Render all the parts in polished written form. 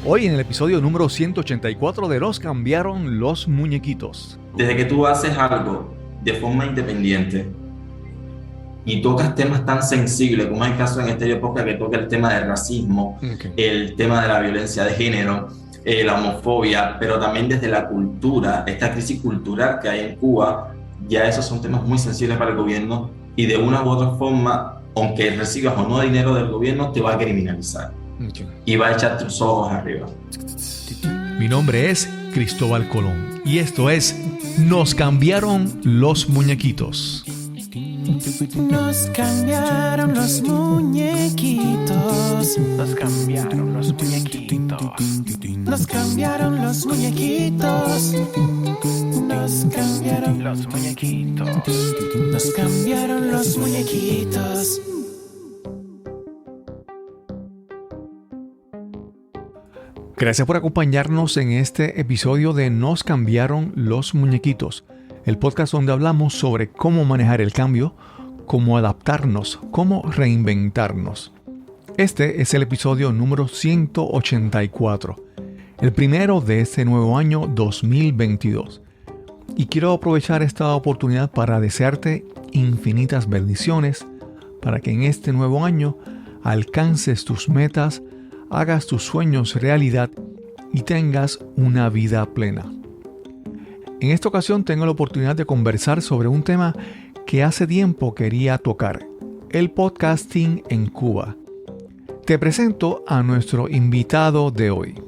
Hoy en el episodio número 184 de Nos cambiaron los muñequitos. Desde que tú haces algo de forma independiente y tocas temas tan sensibles como es el caso en Estéreo Podcast, que toca el tema del racismo, el tema de la violencia de género, la homofobia, pero también desde la cultura, esta crisis cultural que hay en Cuba, ya esos son temas muy sensibles para el gobierno y de una u otra forma, aunque recibas o no dinero del gobierno, te va a criminalizar y va a echar tus ojos arriba. Mi nombre es Cristóbal Colón y esto es Nos cambiaron los muñequitos. Nos cambiaron los muñequitos. Nos cambiaron los muñequitos. Nos cambiaron los muñequitos. Nos cambiaron Los muñequitos. Nos cambiaron los muñequitos. Gracias por acompañarnos en este episodio de Nos cambiaron los muñequitos, el podcast donde hablamos sobre cómo manejar el cambio, cómo adaptarnos, cómo reinventarnos. Este es el episodio número 184, el primero de este nuevo año 2022. Y quiero aprovechar esta oportunidad para desearte infinitas bendiciones para que en este nuevo año alcances tus metas, hagas tus sueños realidad y tengas una vida plena. En esta ocasión tengo la oportunidad de conversar sobre un tema que hace tiempo quería tocar, el podcasting en Cuba. Te presento a nuestro invitado de hoy.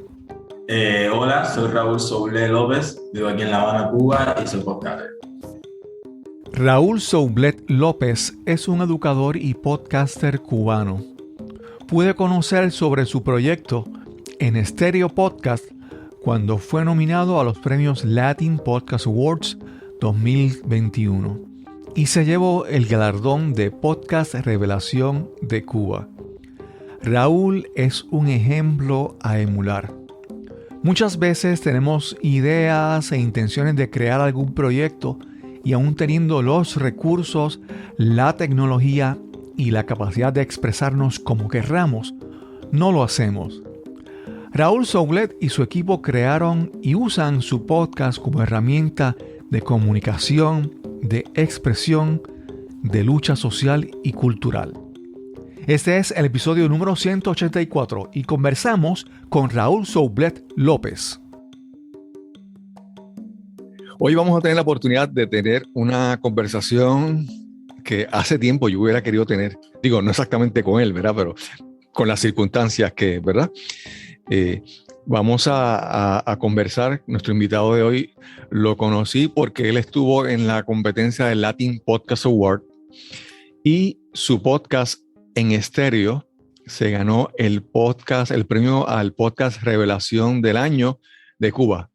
Hola, soy Raúl Soule López, vivo aquí en La Habana, Cuba y soy podcaster. Raúl Soublet López es un educador y podcaster cubano. Pude conocer sobre su proyecto en Estéreo Podcast cuando fue nominado a los premios Latin Podcast Awards 2021 y se llevó el galardón de Podcast Revelación de Cuba. Raúl es un ejemplo a emular. Muchas veces tenemos ideas e intenciones de crear algún proyecto y aún teniendo los recursos, la tecnología y la capacidad de expresarnos como querramos, no lo hacemos. Raúl Soublet y su equipo crearon y usan su podcast como herramienta de comunicación, de expresión, de lucha social y cultural. Este es el episodio número 184 y conversamos con Raúl Soublet López. Hoy vamos a tener la oportunidad de tener una conversación que hace tiempo yo hubiera querido tener. Digo, no exactamente con él, ¿verdad? Pero con las circunstancias que, ¿verdad? Vamos a conversar. Nuestro invitado de hoy lo conocí porque él estuvo en la competencia del Latin Podcast Award y su podcast en estéreo se ganó el premio al podcast Revelación del Año de Cuba.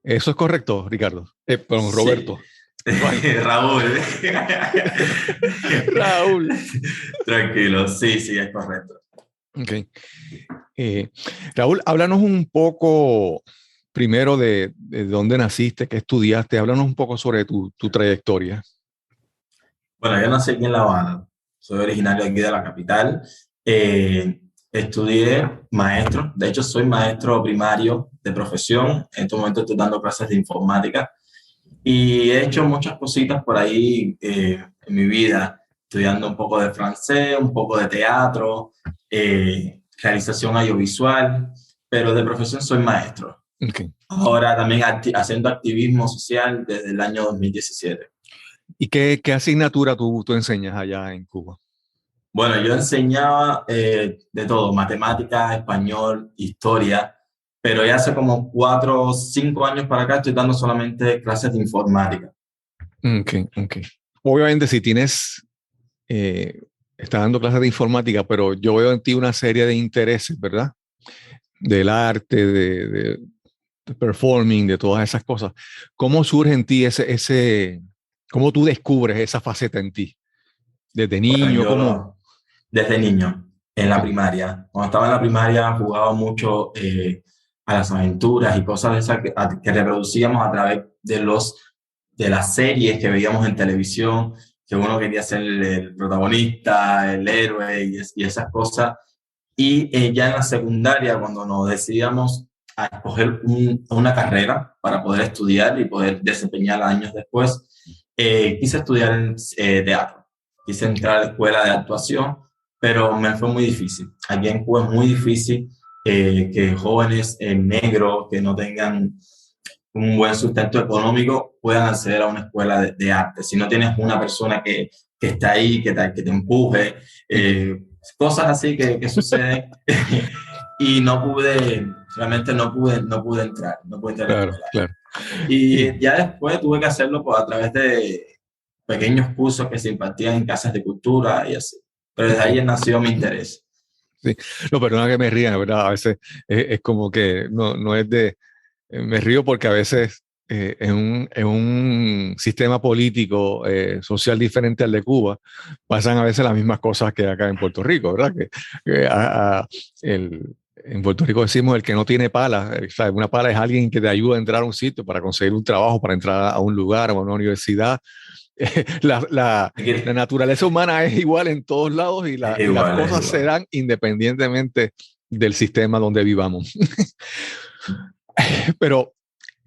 ¿Eso es correcto, Ricardo? Perdón, Roberto. Sí. Raúl. Raúl. Tranquilo, sí, es correcto. Okay. Raúl, háblanos un poco primero de dónde naciste, qué estudiaste. Háblanos un poco sobre tu trayectoria. Bueno, yo nací aquí en La Habana. Soy originario aquí de la capital. Estudié maestro. De hecho, soy maestro primario de profesión. En este momento estoy dando clases de informática. Y he hecho muchas cositas por ahí en mi vida, estudiando un poco de francés, un poco de teatro, realización audiovisual, pero de profesión soy maestro. Okay. Ahora también haciendo activismo social desde el año 2017. ¿Y qué asignatura tú enseñas allá en Cuba? Bueno, yo enseñaba de todo, matemáticas, español, historia, pero ya hace como 4 o 5 años para acá estoy dando solamente clases de informática. Okay. Obviamente si tienes, estás dando clases de informática, pero yo veo en ti una serie de intereses, ¿verdad? Del arte, de performing, de todas esas cosas. ¿Cómo surge en ti cómo tú descubres esa faceta en ti? ¿Desde niño? ¿Cómo? Desde niño, en la primaria. Cuando estaba en la primaria jugaba mucho a las aventuras y cosas de esas que reproducíamos a través de las series que veíamos en televisión, que uno quería ser el protagonista, el héroe y esas cosas. Y ya en la secundaria, cuando nos decidíamos a escoger una carrera para poder estudiar y poder desempeñar años después, quise estudiar teatro. Quise entrar a la escuela de actuación, pero me fue muy difícil. Aquí en Cuba es muy difícil que jóvenes negros que no tengan un buen sustento económico puedan acceder a una escuela de arte. Si no tienes una persona que está ahí, que te empuje, cosas así que suceden. Y realmente no pude entrar a la escuela. Claro. Y ya después tuve que hacerlo pues, a través de pequeños cursos que se impartían en casas de cultura y así. Pero desde ahí nació mi interés. Sí. No, perdona que me ría, la verdad, a veces es como que no es de... me río porque a veces en un sistema político social diferente al de Cuba pasan a veces las mismas cosas que acá en Puerto Rico, ¿verdad? En Puerto Rico decimos el que no tiene pala, ¿sabes? Una pala es alguien que te ayuda a entrar a un sitio para conseguir un trabajo, para entrar a un lugar, a una universidad. La naturaleza humana es igual en todos lados y las cosas se dan independientemente del sistema donde vivamos. Pero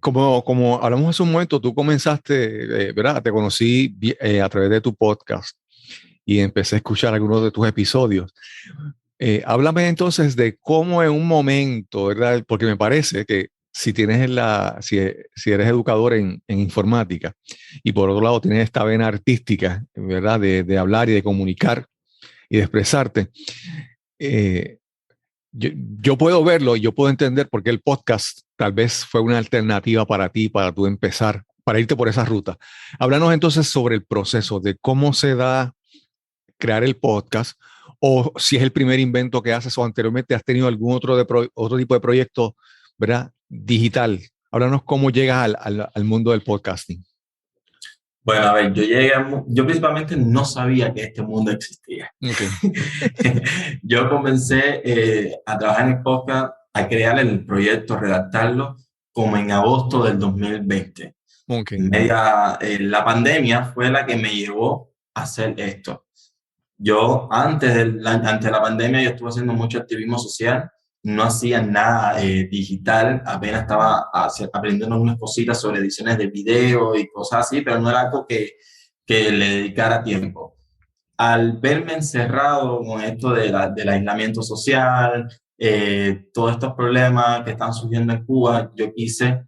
como hablamos hace un momento, tú comenzaste, ¿verdad? Te conocí a través de tu podcast y empecé a escuchar algunos de tus episodios. Háblame entonces de cómo en un momento, ¿verdad? Porque me parece que si eres educador en informática y por otro lado tienes esta vena artística, ¿verdad? De hablar y de comunicar y de expresarte, yo puedo verlo y yo puedo entender por qué el podcast tal vez fue una alternativa para ti, para tú empezar, para irte por esa ruta. Háblanos entonces sobre el proceso de cómo se da crear el podcast, o si es el primer invento que haces o anteriormente has tenido algún otro tipo de proyecto, ¿verdad? Digital. Háblanos cómo llegas al mundo del podcasting. Bueno, a ver, yo principalmente no sabía que este mundo existía. Okay. Yo comencé a trabajar en el podcast, a crear el proyecto, redactarlo, como en agosto del 2020. Okay. La pandemia fue la que me llevó a hacer esto. Yo ante la pandemia yo estuve haciendo mucho activismo social, no hacía nada digital, apenas estaba aprendiendo unas cositas sobre ediciones de video y cosas así, pero no era algo que le dedicara tiempo. Al verme encerrado con esto del aislamiento social, todos estos problemas que están surgiendo en Cuba, yo quise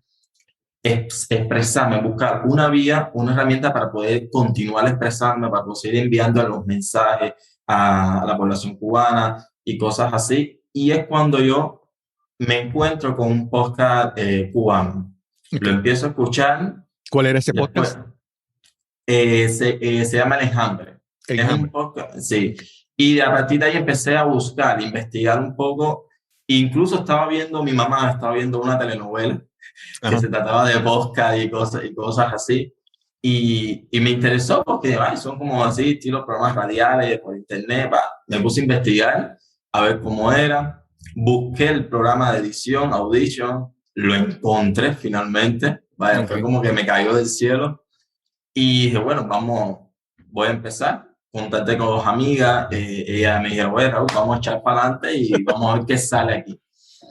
expresarme, buscar una vía, una herramienta para poder continuar expresarme, para poder seguir enviando los mensajes a la población cubana y cosas así. Y es cuando yo me encuentro con un podcast cubano. Okay. Lo empiezo a escuchar. ¿Cuál era ese podcast? Se llama El Enjambre. Es un podcast, sí. Y a partir de ahí empecé a buscar, investigar un poco. Incluso mi mamá estaba viendo una telenovela que se trataba de podcast y cosas así. Y me interesó porque son como así, estilo programas radiales por internet. Me puse a investigar a ver cómo era. Busqué el programa de edición, Audition, lo encontré finalmente. Okay. Fue como que me cayó del cielo. Y dije, bueno, voy a empezar. Contacté con 2 amigas, ellas me dijeron, bueno, Raúl, vamos a echar para adelante y vamos a ver qué sale aquí.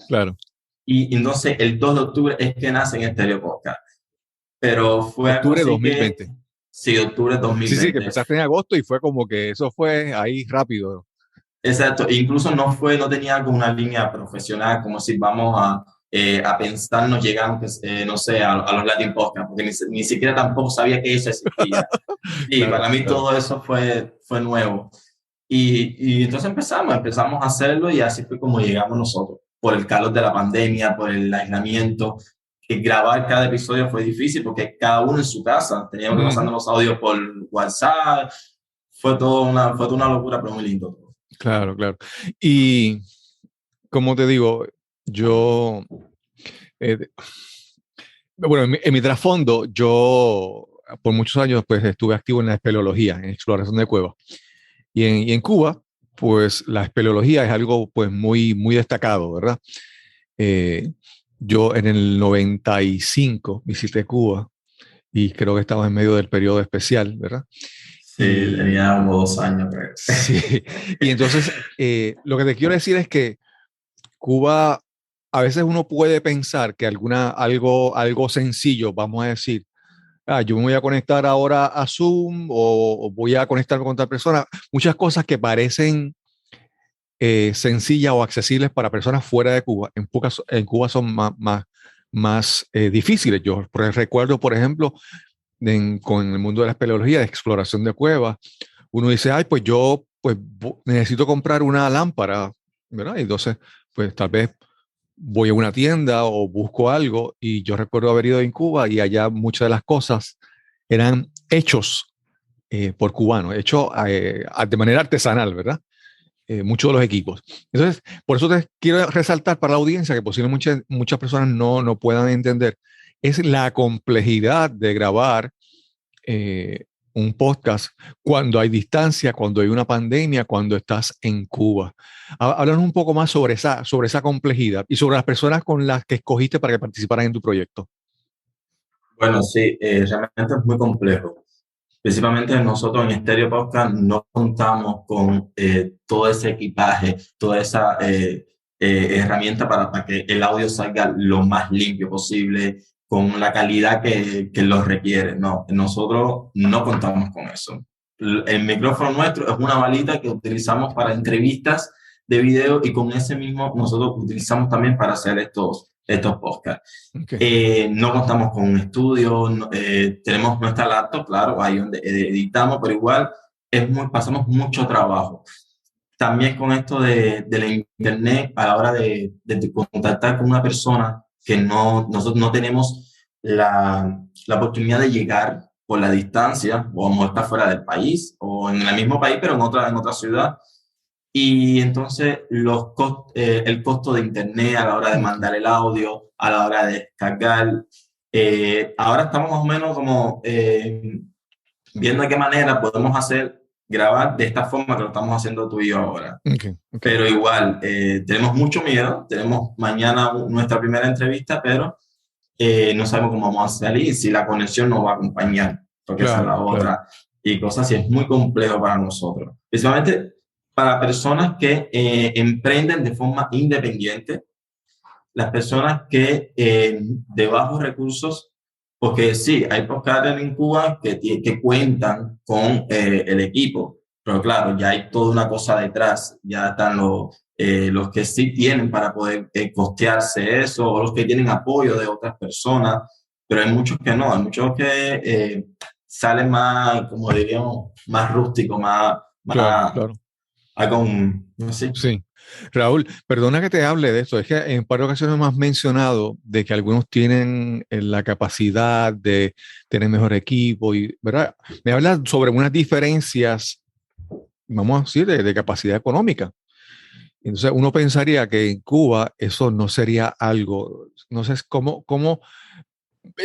Claro. Y entonces el 2 de octubre es que nace en Estéreo Podcast. Pero fue octubre de 2020. Sí, octubre de 2020. Sí, que empezaste en agosto y fue como que eso fue ahí rápido. Exacto, incluso no tenía como una línea profesional, como si vamos a pensarnos llegando, no sé, a los Latin Podcast, porque ni siquiera tampoco sabía que eso existía. Y claro, para mí todo eso fue nuevo. Y entonces empezamos a hacerlo y así fue como llegamos nosotros, por el calor de la pandemia, por el aislamiento. Que grabar cada episodio fue difícil porque cada uno en su casa, teníamos que pasar los audios por WhatsApp, fue toda una locura, pero muy lindo. Claro. Y como te digo, yo, bueno, en mi trasfondo, yo por muchos años pues estuve activo en la espeleología, en exploración de cuevas. Y en Cuba, pues la espeleología es algo pues muy, muy destacado, ¿verdad? Yo en el 95 visité Cuba y creo que estaba en medio del periodo especial, ¿verdad? Sí, tenía como 2 años, creo. Sí, y entonces lo que te quiero decir es que Cuba, a veces uno puede pensar que algo sencillo, vamos a decir, yo me voy a conectar ahora a Zoom o voy a conectarme con otra persona, muchas cosas que parecen sencillas o accesibles para personas fuera de Cuba, en Cuba son más difíciles. Yo recuerdo, por ejemplo, con el mundo de la espeleología, de exploración de cuevas, uno dice, ay, pues yo pues, necesito comprar una lámpara, ¿verdad? Y entonces, pues tal vez voy a una tienda o busco algo, y yo recuerdo haber ido en Cuba y allá muchas de las cosas eran hechos por cubanos, hechos de manera artesanal, ¿verdad? Muchos de los equipos. Entonces, por eso te quiero resaltar para la audiencia, que posiblemente muchas personas no puedan entender, es la complejidad de grabar un podcast cuando hay distancia, cuando hay una pandemia, cuando estás en Cuba. Háblanos un poco más sobre esa complejidad y sobre las personas con las que escogiste para que participaran en tu proyecto. Bueno, sí, realmente es muy complejo. Principalmente nosotros en Stereo Podcast no contamos con todo ese equipaje, toda esa herramienta para que el audio salga lo más limpio posible, con la calidad que lo requiere. No, nosotros no contamos con eso. El micrófono nuestro es una balita que utilizamos para entrevistas de video, y con ese mismo nosotros utilizamos también para hacer estos podcasts. Okay. No contamos con un estudio, tenemos nuestra laptop, claro, ahí donde editamos, pero igual pasamos mucho trabajo. También con esto de la internet, a la hora de contactar con una persona que nosotros no tenemos la oportunidad de llegar por la distancia, o vamos a estar fuera del país, o en el mismo país, pero en otra ciudad. Y entonces el costo de internet a la hora de mandar el audio, a la hora de descargar, ahora estamos más o menos como viendo de qué manera podemos grabar de esta forma que lo estamos haciendo tú y yo ahora. Okay. Pero igual, tenemos mucho miedo, tenemos mañana nuestra primera entrevista, pero no sabemos cómo vamos a salir, si la conexión nos va a acompañar, porque esa es la otra. Claro. Y cosas así, es muy complejo para nosotros. Principalmente para personas que emprenden de forma independiente, las personas que de bajos recursos, porque sí, hay podcasters en Cuba que cuentan con el equipo, pero claro, ya hay toda una cosa detrás, ya están los que sí tienen para poder costearse eso, o los que tienen apoyo de otras personas, pero hay muchos que no, hay muchos que salen más, como diríamos, más rústicos, Claro. No sé. Sí. Raúl, perdona que te hable de esto, es que en un par de ocasiones me has mencionado de que algunos tienen la capacidad de tener mejor equipo, y, ¿verdad? Me hablas sobre unas diferencias, vamos a decir, de capacidad económica. Entonces uno pensaría que en Cuba eso no sería algo, no sé cómo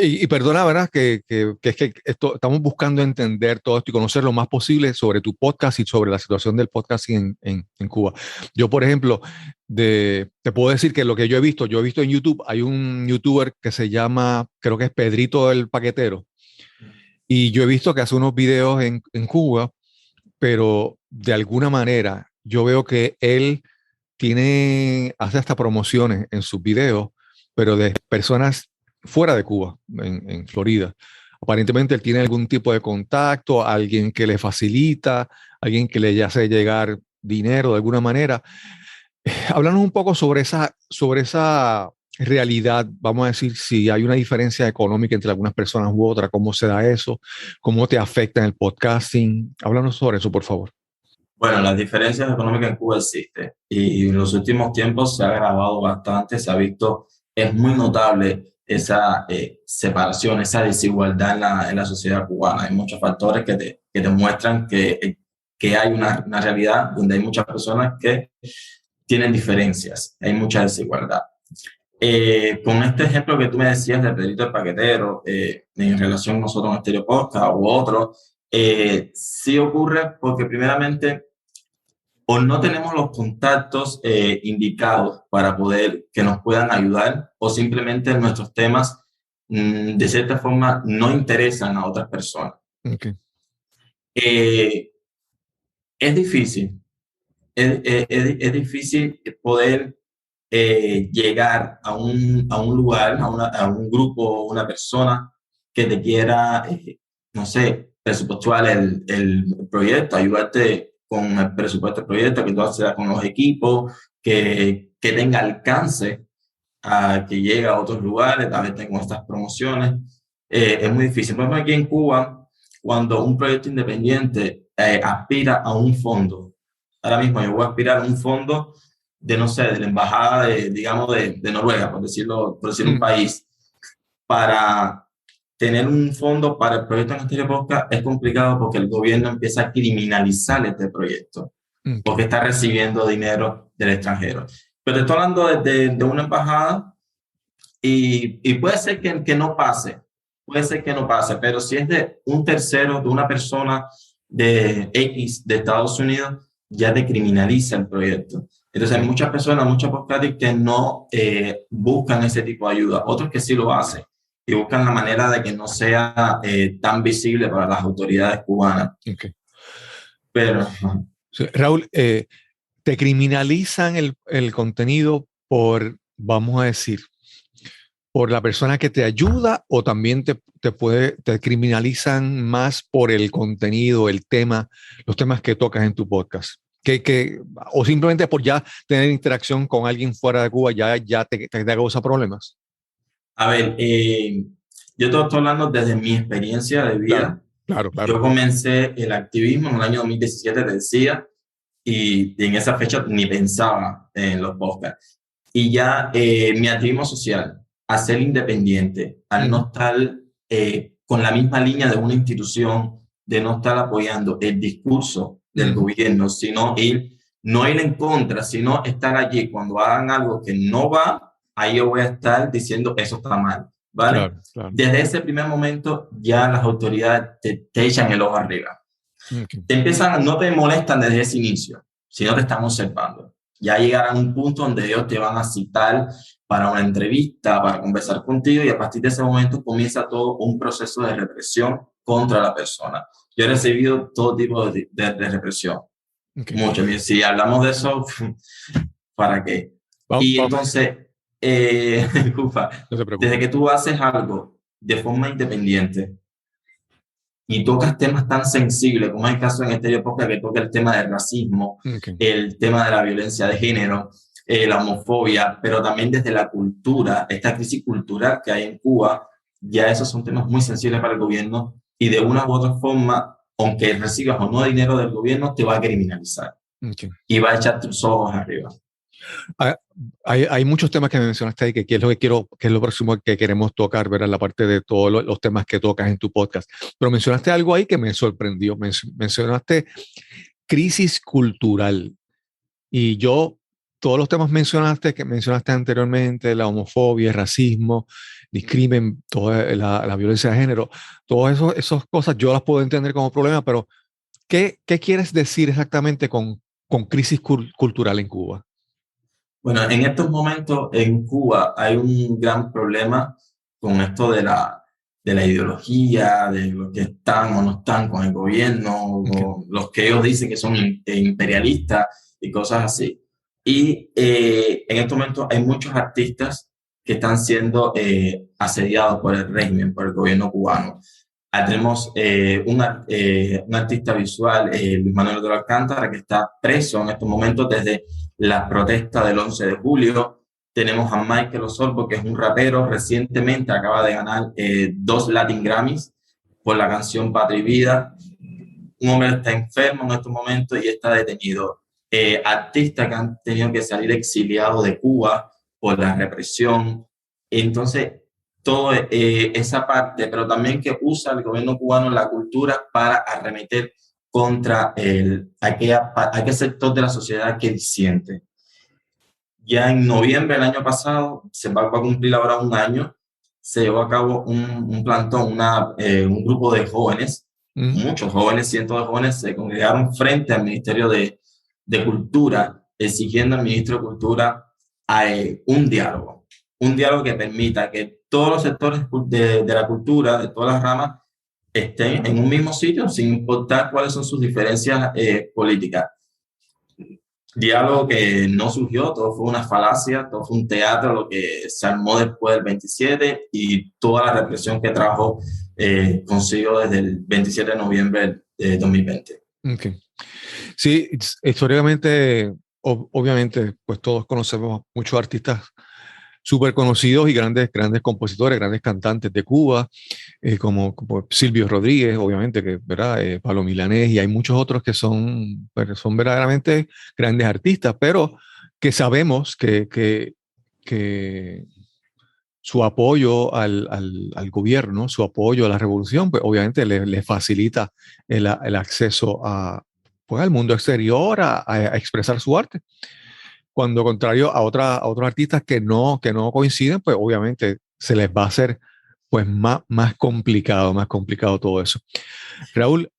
y perdona, ¿verdad? Que es que estamos buscando entender todo esto y conocer lo más posible sobre tu podcast y sobre la situación del podcasting en Cuba. Yo, por ejemplo, te puedo decir que lo que yo he visto en YouTube, hay un youtuber que se llama, creo que es Pedrito el Paquetero, y yo he visto que hace unos videos en Cuba, pero de alguna manera yo veo que él hace hasta promociones en sus videos, pero de personas fuera de Cuba, en Florida. Aparentemente él tiene algún tipo de contacto, alguien que le facilita, alguien que le hace llegar dinero de alguna manera. Háblanos un poco sobre esa realidad, vamos a decir, si hay una diferencia económica entre algunas personas u otras, cómo se da eso, cómo te afecta en el podcasting. Háblanos sobre eso, por favor. Bueno, las diferencias económicas en Cuba existen, y en los últimos tiempos se ha agravado bastante, se ha visto, es muy notable esa separación, esa desigualdad en la sociedad cubana. Hay muchos factores que te muestran que hay una realidad donde hay muchas personas que tienen diferencias, hay mucha desigualdad. Con este ejemplo que tú me decías de Pedrito el Paquetero, en relación a nosotros en Stereo Podcast u otros, sí ocurre porque primeramente o no tenemos los contactos indicados para que nos puedan ayudar, o simplemente nuestros temas de cierta forma no interesan a otras personas. Okay. Eh, es difícil, es difícil poder llegar a un lugar, a un grupo, una persona que te quiera, no sé, presupuestar el proyecto, ayudarte con el presupuesto del proyecto, que tú haces con los equipos, que tenga alcance a que llegue a otros lugares, a veces con estas promociones. Es muy difícil. Por ejemplo, aquí en Cuba, cuando un proyecto independiente aspira a un fondo, ahora mismo yo voy a aspirar a un fondo de, no sé, de la embajada de, digamos, de Noruega, por decir un país, para tener un fondo para el proyecto en Estéreo Podcast es complicado porque el gobierno empieza a criminalizar este proyecto, porque está recibiendo dinero del extranjero. Pero te estoy hablando de una embajada y puede ser que no pase, puede ser que no pase, pero si es de un tercero, de una persona de X de Estados Unidos, ya te criminaliza el proyecto. Entonces hay muchas personas, muchos podcasters que no buscan ese tipo de ayuda, otros que sí lo hacen y buscan la manera de que no sea tan visible para las autoridades cubanas. Okay. Pero Raúl, te criminalizan el contenido por, vamos a decir, por la persona que te ayuda, o también te criminalizan más por el contenido, el tema, los temas que tocas en tu podcast. O simplemente por ya tener interacción con alguien fuera de Cuba ya te causa problemas. A ver, yo te estoy hablando desde mi experiencia de vida. Claro. Yo comencé el activismo en el año 2017, te decía, y en esa fecha ni pensaba en los podcasts. Y ya mi activismo social, a ser independiente, al no estar con la misma línea de una institución, de no estar apoyando el discurso del gobierno, sino no ir en contra, sino estar allí cuando hagan algo que no va, ahí yo voy a estar diciendo eso está mal, ¿vale? Claro. Desde ese primer momento ya las autoridades te echan el ojo arriba. No te molestan desde ese inicio, sino te están observando. Ya llegará un punto donde ellos te van a citar para una entrevista, para conversar contigo, y a partir de ese momento comienza todo un proceso de represión contra la persona. Yo he recibido todo tipo de represión. Mucho. Si hablamos de eso, ¿para qué? Entonces, disculpa, desde que tú haces algo de forma independiente y tocas temas tan sensibles, como es el caso en Estéreo Podcast, que toca el tema del racismo, el tema de la violencia de género, la homofobia, pero también desde la cultura, esta crisis cultural que hay en Cuba, ya esos son temas muy sensibles para el gobierno, y de una u otra forma, aunque recibas o no dinero del gobierno, te va a criminalizar y va a echar tus ojos arriba. Hay muchos temas que me mencionaste ahí, que es lo que quiero, que es lo próximo que queremos tocar, ¿verdad? La parte de todos los temas que tocas en tu podcast. Pero mencionaste algo ahí que me sorprendió. Mencionaste crisis cultural. Y todos los temas que mencionaste anteriormente, la homofobia, el racismo, discrimen, toda la violencia de género, todas esas cosas yo las puedo entender como problema, pero ¿qué quieres decir exactamente con crisis cultural en Cuba? Bueno, en estos momentos en Cuba hay un gran problema con esto de la ideología, de los que están o no están con el gobierno, o los que ellos dicen que son imperialistas y cosas así. Y en estos momentos hay muchos artistas que están siendo asediados por el régimen, por el gobierno cubano. Tenemos un artista visual, Luis Manuel de Alcántara, que está preso en estos momentos desde las protestas del 11 de julio. Tenemos a Michael Osorbo, que es un rapero, recientemente acaba de ganar 2 Latin Grammys por la canción Patria y Vida. Un hombre está enfermo en estos momentos y está detenido. Artistas que han tenido que salir exiliados de Cuba por la represión. Entonces, toda esa parte, pero también que usa el gobierno cubano la cultura para arremeter contra aquel sector de la sociedad que disiente. Ya en noviembre del año pasado, se va a cumplir ahora un año, se llevó a cabo un plantón, un grupo de jóvenes, muchos jóvenes, cientos de jóvenes, se congregaron frente al Ministerio de Cultura, exigiendo al Ministro de Cultura un diálogo que permita que todos los sectores de la cultura, de todas las ramas, estén en un mismo sitio sin importar cuáles son sus diferencias políticas. Diálogo que no surgió, todo fue una falacia, todo fue un teatro, lo que se armó después del 27 y toda la represión que trajo consigo desde el 27 de noviembre de 2020. Okay. Sí, históricamente, obviamente, pues todos conocemos muchos artistas súper conocidos y grandes compositores, grandes cantantes de Cuba, como Silvio Rodríguez, obviamente, que, ¿verdad? Pablo Milanés, y hay muchos otros que son verdaderamente grandes artistas, pero que sabemos que su apoyo al gobierno, su apoyo a la revolución, pues obviamente le facilita el acceso pues, al mundo exterior a expresar su arte. Cuando contrario a otros artistas que no coinciden, pues obviamente se les va a hacer pues más complicado todo eso. Raúl,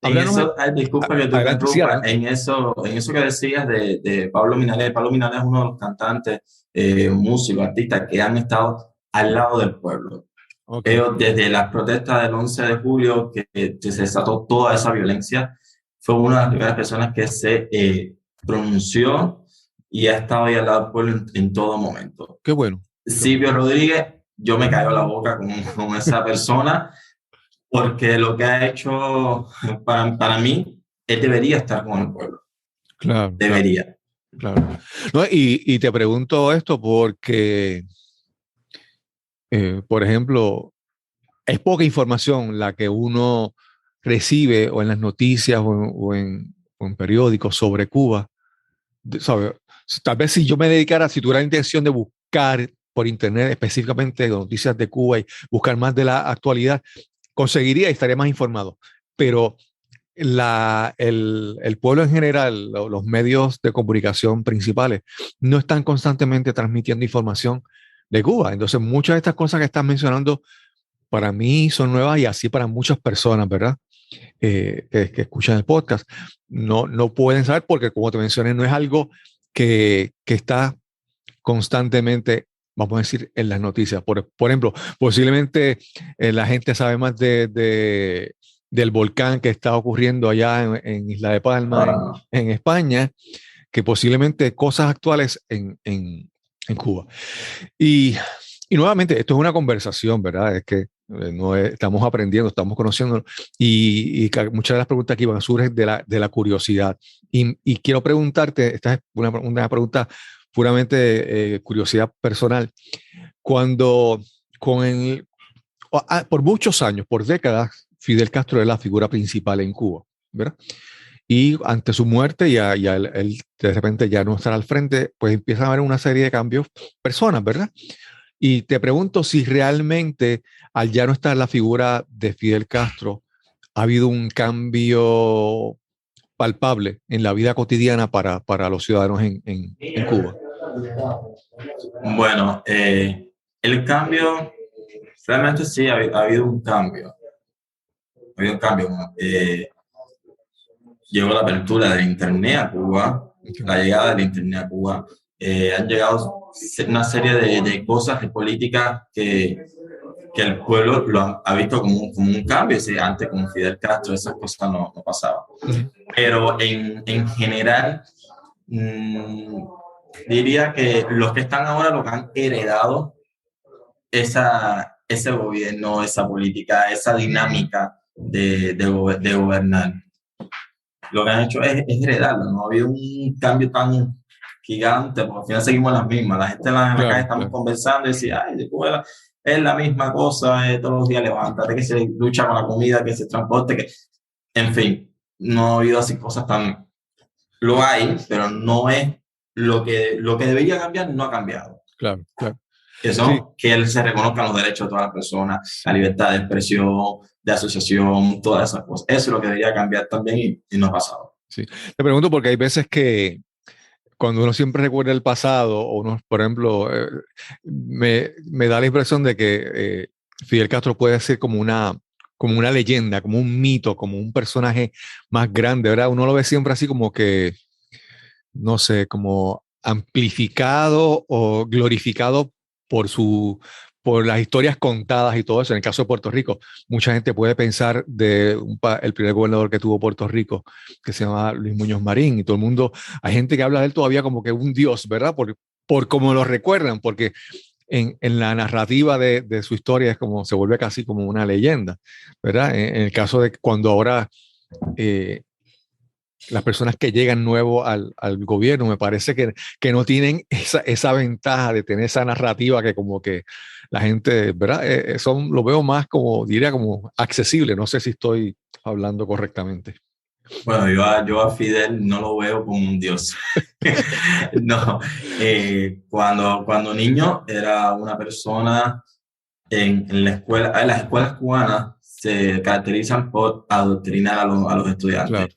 disculpa que te interrumpa, en eso que decías de Pablo Milanés. Pablo Milanés es uno de los cantantes, músicos, artistas que han estado al lado del pueblo. Okay. Ellos, desde las protestas del 11 de julio, que se desató toda esa violencia, fue una de las primeras personas que se pronunció y ha estado ahí al lado del pueblo en todo momento. Qué bueno. Silvio Rodríguez, yo me caigo la boca con esa persona, porque lo que ha hecho para mí, él debería estar con el pueblo. Claro. Debería. Claro. No, y te pregunto esto porque, por ejemplo, es poca información la que uno recibe o en las noticias o en periódicos sobre Cuba. ¿Sabe? Tal vez si yo me dedicara, si tuviera la intención de buscar por internet específicamente noticias de Cuba y buscar más de la actualidad, conseguiría y estaría más informado. Pero el pueblo en general, los medios de comunicación principales, no están constantemente transmitiendo información de Cuba. Entonces, muchas de estas cosas que estás mencionando para mí son nuevas y así para muchas personas, ¿verdad? Que escuchan el podcast, no pueden saber porque, como te mencioné, no es algo que está constantemente, vamos a decir, en las noticias. Por ejemplo, posiblemente la gente sabe más del volcán que está ocurriendo allá en Isla de Palma, en España, que posiblemente cosas actuales en Cuba. Y nuevamente, esto es una conversación, ¿verdad? Es que estamos aprendiendo, estamos conociendo y muchas de las preguntas que iban a surgir de la curiosidad. Y quiero preguntarte, esta es una pregunta puramente curiosidad personal. Cuando por muchos años, por décadas, Fidel Castro es la figura principal en Cuba, ¿verdad? Y ante su muerte, él de repente ya no estará al frente, pues empiezan a haber una serie de cambios, personas, ¿verdad? Y te pregunto si realmente, al ya no estar la figura de Fidel Castro, ha habido un cambio palpable en la vida cotidiana para los ciudadanos en Cuba. Bueno, el cambio, realmente sí, ha habido un cambio. Ha habido un cambio. Llegó la apertura del Internet a Cuba, la llegada del Internet a Cuba. Han llegado una serie de cosas, de políticas que el pueblo ha visto como un cambio. Antes con Fidel Castro esas cosas no pasaban. Pero en general, diría que los que están ahora lo que han heredado ese gobierno, esa política, esa dinámica de gobernar. Lo que han hecho es heredarlo. No ha habido un cambio tan gigante, porque al final seguimos las mismas. La gente en la calle estamos conversando y decía, ay, es la misma cosa, todos los días levántate, que se lucha con la comida, que se transporte, que... En fin, no ha habido así cosas tan... Lo hay, pero no es lo que debería cambiar, no ha cambiado. Claro. Que él se reconozcan los derechos de todas las personas, la libertad de expresión, de asociación, todas esas cosas. Eso es lo que debería cambiar también y no ha pasado. Sí. Te pregunto porque hay veces que cuando uno siempre recuerda el pasado, o uno, por ejemplo, me da la impresión de que Fidel Castro puede ser como una leyenda, como un mito, como un personaje más grande, ¿verdad? Uno lo ve siempre así como que, no sé, como amplificado o glorificado por su por las historias contadas y todo eso. En el caso de Puerto Rico, mucha gente puede pensar de el primer gobernador que tuvo Puerto Rico, que se llama Luis Muñoz Marín, y todo el mundo, hay gente que habla de él todavía como que un dios, ¿verdad? Por cómo lo recuerdan, porque en la narrativa de su historia es como, se vuelve casi como una leyenda, ¿verdad? En el caso de cuando ahora las personas que llegan nuevo al gobierno, me parece que no tienen esa ventaja de tener esa narrativa que como que la gente, ¿verdad? Lo veo más como, diría, como accesible. No sé si estoy hablando correctamente. Bueno, yo a Fidel no lo veo como un dios. No, cuando niño era una persona en la escuela, las escuelas cubanas se caracterizan por adoctrinar a los estudiantes. Claro.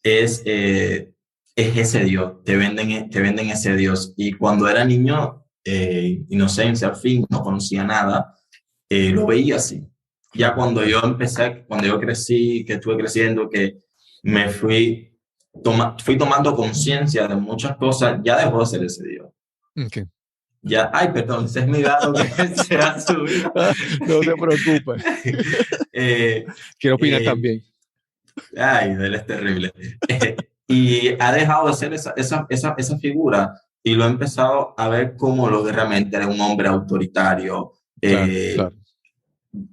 Es ese Dios, te venden ese Dios. Y cuando era niño, inocencia al fin, no conocía nada, lo veía así. Ya cuando yo crecí, que estuve creciendo, que me fui tomando conciencia de muchas cosas, ya dejó de ser ese Dios. Okay. Ya, ay, perdón, ese es mi gato que se ha subido. No te preocupes. Quiero opinar también. Ay, él es terrible. Y ha dejado de ser esa figura y lo he empezado a ver como lo que realmente era un hombre autoritario. Claro.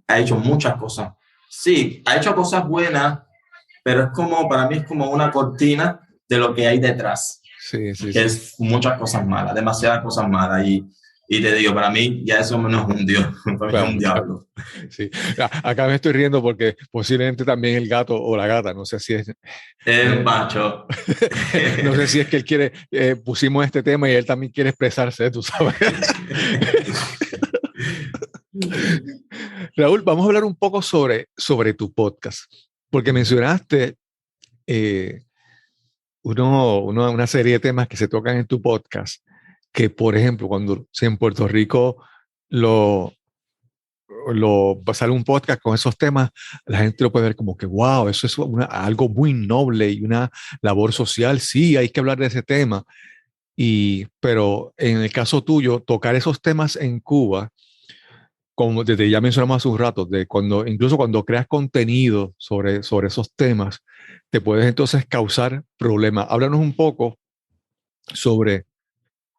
Ha hecho muchas cosas. Sí, ha hecho cosas buenas, pero para mí es como una cortina de lo que hay detrás. Sí. Es muchas cosas malas, demasiadas cosas malas. Y te digo, para mí ya eso no es un dios, para mí es un diablo. Sí. Acá me estoy riendo porque posiblemente también el gato o la gata, no sé si es... El macho. No sé si es que él quiere, pusimos este tema y él también quiere expresarse, tú sabes. Raúl, vamos a hablar un poco sobre tu podcast, porque mencionaste una serie de temas que se tocan en tu podcast, que por ejemplo, si en Puerto Rico sale un podcast con esos temas, la gente lo puede ver como que, wow, eso es algo muy noble y una labor social, sí, hay que hablar de ese tema. Pero en el caso tuyo, tocar esos temas en Cuba, como desde ya mencionamos hace un rato, incluso cuando creas contenido sobre esos temas, te puedes entonces causar problemas. Háblanos un poco sobre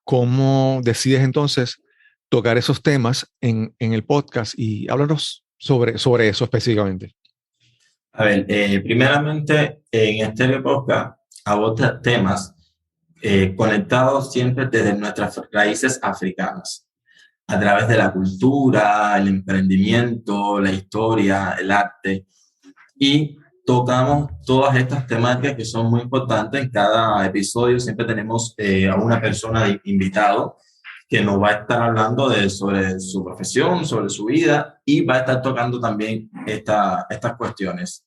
cómo decides entonces tocar esos temas en el podcast y háblanos sobre eso específicamente. A ver, primeramente en Estéreo Podcast aborda temas conectados siempre desde nuestras raíces africanas, a través de la cultura, el emprendimiento, la historia, el arte, y tocamos todas estas temáticas que son muy importantes. En cada episodio siempre tenemos a una persona invitado que nos va a estar hablando sobre su profesión, sobre su vida, y va a estar tocando también estas cuestiones.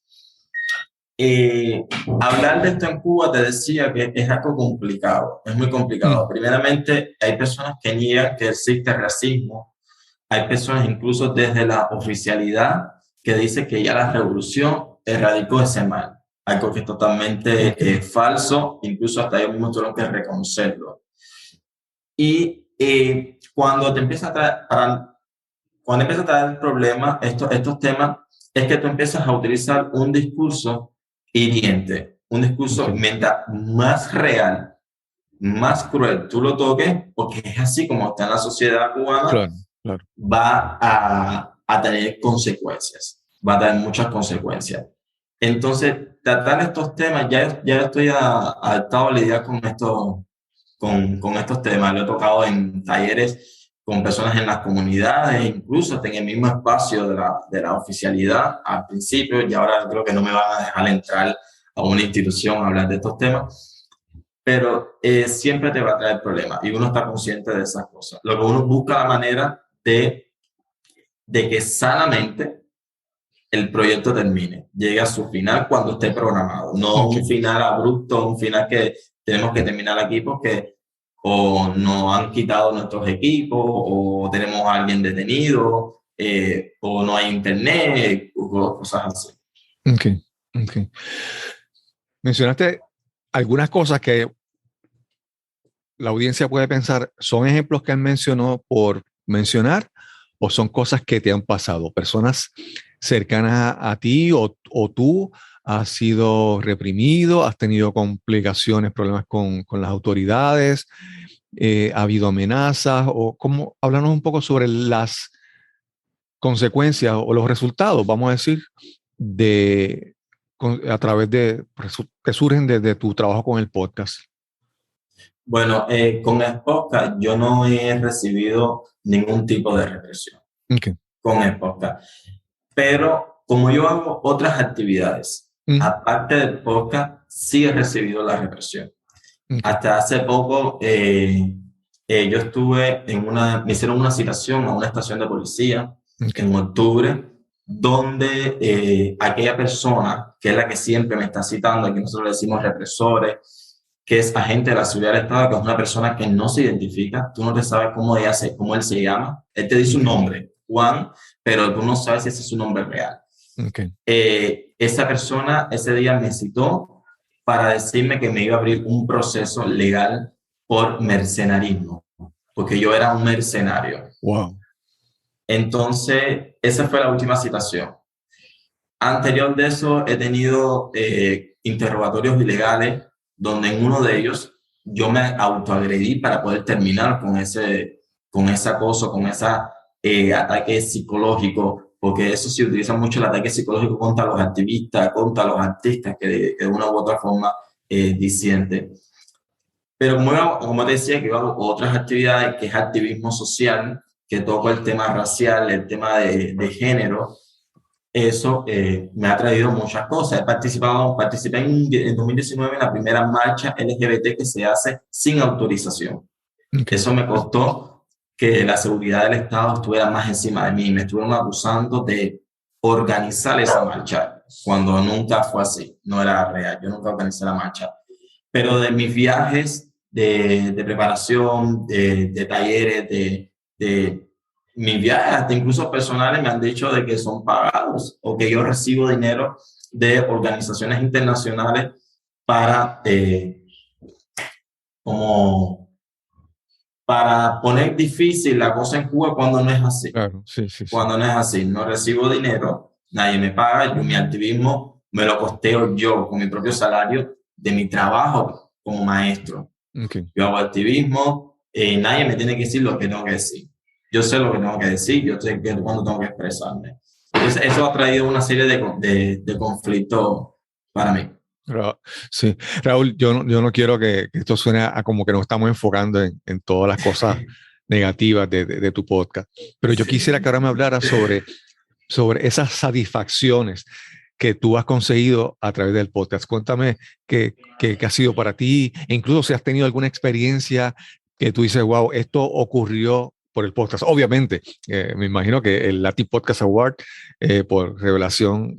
Hablar de esto en Cuba, te decía que es algo complicado, es muy complicado. Primeramente, hay personas que niegan que existe racismo, hay personas incluso desde la oficialidad que dice que ya la revolución erradicó ese mal, algo que es totalmente falso, incluso hasta ellos mismos tuvieron que reconocerlo. Y cuando te empieza a traer el problema, estos temas, es que tú empiezas a utilizar un discurso hiriente, un discurso mientras más real, más cruel tú lo toques, porque es así como está en la sociedad cubana, claro. Va a tener consecuencias, va a tener muchas consecuencias. Entonces, tratar estos temas, ya estoy adaptado a lidiar con estos temas. Lo he tocado en talleres con personas en las comunidades, incluso en el mismo espacio de la oficialidad al principio, y ahora creo que no me van a dejar entrar a una institución a hablar de estos temas, pero siempre te va a traer problemas y uno está consciente de esas cosas. Lo que uno busca la manera de que sanamente el proyecto termine, llegue a su final cuando esté programado, no un final abrupto, un final que tenemos que terminar aquí porque o nos han quitado nuestros equipos, o tenemos a alguien detenido, o no hay internet, o cosas así. Okay. Mencionaste algunas cosas que la audiencia puede pensar, ¿son ejemplos que él mencionó por mencionar o son cosas que te han pasado? ¿Personas cercanas a ti o tú has sido reprimido, has tenido complicaciones, problemas con las autoridades, ha habido amenazas o cómo? Háblanos un poco sobre las consecuencias o los resultados, vamos a decir, a través de que surgen de tu trabajo con el podcast. Bueno, con el podcast yo no he recibido ningún tipo de represión Okay. con el podcast, pero como yo hago otras actividades, aparte del podcast, sí he recibido la represión. Okay. Hasta hace poco yo estuve me hicieron una citación a una estación de policía en octubre, donde aquella persona, que es la que siempre me está citando, aquí nosotros le decimos represores, que es agente de la seguridad del Estado, que es una persona que no se identifica, tú no te sabes cómo él se llama, él te dice un nombre, Juan, pero tú no sabes si ese es su nombre real. Okay. Esa persona ese día me citó para decirme que me iba a abrir un proceso legal por mercenarismo, porque yo era un mercenario. Wow. Entonces, esa fue la última citación. Anterior de eso, he tenido interrogatorios ilegales, donde en uno de ellos yo me autoagredí para poder terminar con ese acoso, con ese ataque psicológico, porque eso se utiliza mucho, el ataque psicológico contra los activistas, contra los artistas que de una u otra forma disienten. Pero como te decía, que yo hago otras actividades, que es activismo social, que toco el tema racial, el tema de género. Eso me ha traído muchas cosas. Participé en 2019 en la primera marcha LGBT que se hace sin autorización. Okay. Eso me costó que la seguridad del Estado estuviera más encima de mí. Me estuvieron acusando de organizar esa marcha, cuando nunca fue así, no era real. Yo nunca organizé la marcha. Pero de mis viajes de preparación, de talleres, de mis viajes, hasta incluso personales, me han dicho de que son pagados o que yo recibo dinero de organizaciones internacionales para poner difícil la cosa en Cuba cuando no es así. Claro, sí. Cuando no es así, no recibo dinero, nadie me paga, yo mi activismo me lo costeo yo con mi propio salario de mi trabajo como maestro. Okay. Yo hago activismo, nadie me tiene que decir lo que tengo que decir. Yo sé lo que tengo que decir, yo sé cuándo tengo que expresarme. Entonces, eso ha traído una serie de conflictos para mí. Sí, Raúl, yo no quiero que esto suene a como que nos estamos enfocando en todas las cosas negativas de tu podcast, pero yo quisiera que ahora me hablaras sobre esas satisfacciones que tú has conseguido a través del podcast. Cuéntame qué ha sido para ti, e incluso si has tenido alguna experiencia que tú dices, wow, esto ocurrió por el podcast. Obviamente, me imagino que el Latin Podcast Award por Revelación,